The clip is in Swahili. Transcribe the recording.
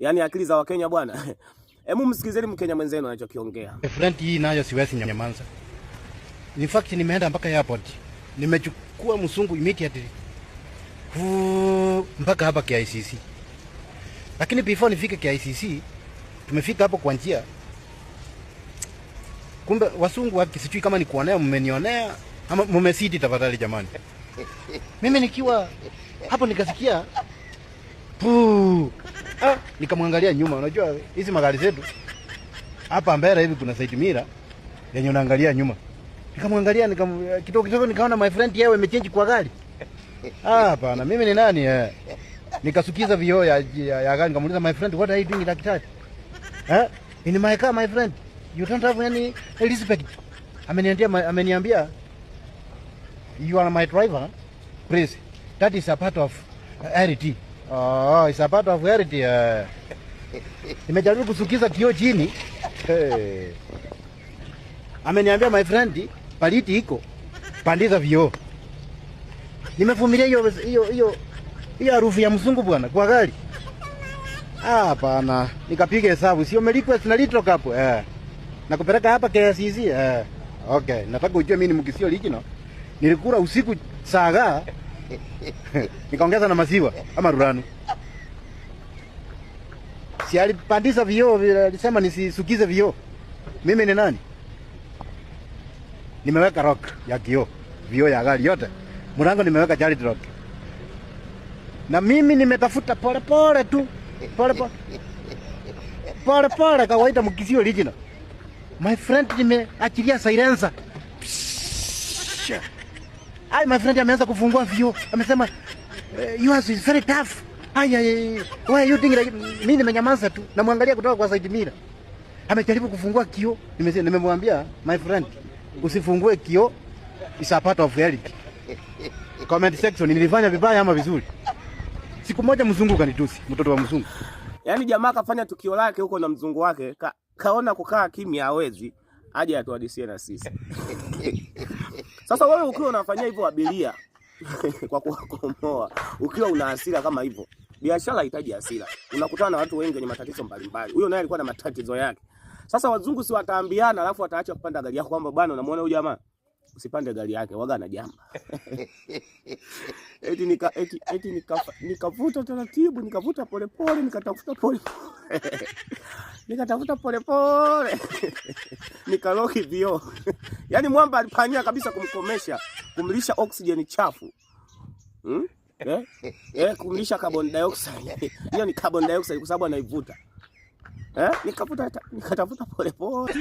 Yaani akili za Wakenya bwana. Hebu msikizeni Mkenya mwenzenu anachokiongea. Friend hii nayo siwezi nyamaza. In fact nimeenda mpaka airport. Nimechukua msungu immediately. Mpaka hapa KICC. Lakini before nifike KICC, tumefika hapo kwa njia. Kumbe wasungu waki sijui kama ni kuonea mmenionea ama mmesiti tafadhali jamani. Mimi nikiwa hapo nikasikia nikamwangalia nyuma. Unajua hizi magari zetu hapa mbele hivi kuna side mirror yenye unaangalia nyuma. Nikamwangalia kidogo nikaona my friend yeye amechange kwa gari. Hapana, mimi ni nani nikasukiza vioo ya gari nikamuuliza my friend, what are you doing like that? In my car my friend, you don't have any respect. Ameniambia you are my driver, please. That is a part of reality. Oh, it's a part of reality. Nimejaribu kusukiza kioo chini. Ameniambia my friend, paliti iko. Pandiza vioo. Nimevumilia hiyo harufu ya mzungu bwana kwa gari. Hapana, nikapiga hesabu sio request na litro hapo. Na kupeleka hapa KICC. Okay, nataka ujue mimi ni mkisio original. Nilikula usiku saga. Nikaongeza na maziwa ama ruranu. Si alipandisha vioo, alisema nisisukize vioo. Mimi ni nani? Nimeweka rock ya kioo, vioo ya gari yote. Mlango nimeweka charity rock. Na mimi nimetafuta pole tu. Pole kawaida mkisio original. My friend nimeachilia silencer. My friend ameanza kufungua vioo. Amesema yours is very tough. Why you think like mimi nimenyamaza tu. Namwangalia kutoka kwa side mirror. Amejaribu kufungua kioo. Nimemwambia my friend, usifungue kioo. It's a part of reality. Comment section nilifanya vibaya ama vizuri. Siku moja mzungu kanitusi, mtoto wa mzungu. Yaani jamaa kafanya tukio lake huko na mzungu wake, kaona kukaa kimya hawezi, aje atuhadisie na sisi. Sasa wewe ukiwa unafanyia hivyo abiria kwa kuwakomoa, ukiwa una hasira kama hivyo, biashara inahitaji hasira. Unakutana na watu wengi wenye matatizo mbalimbali. Huyo naye alikuwa na matatizo yake. Sasa wazungu si wataambiana alafu wataacha kupanda gari yako kwamba bwana unamuona huyu jamaa usipande gari yake waga na jamba. Nikavuta taratibu, nikavuta polepole, nikatafuta polepole. Nikaloki vioo. Yaani mwamba alipania kabisa kumkomesha, kumlisha oxygen chafu. Kumlisha carbon dioxide. Hiyo ni carbon dioxide kwa sababu anaivuta. Nikatafuta polepole.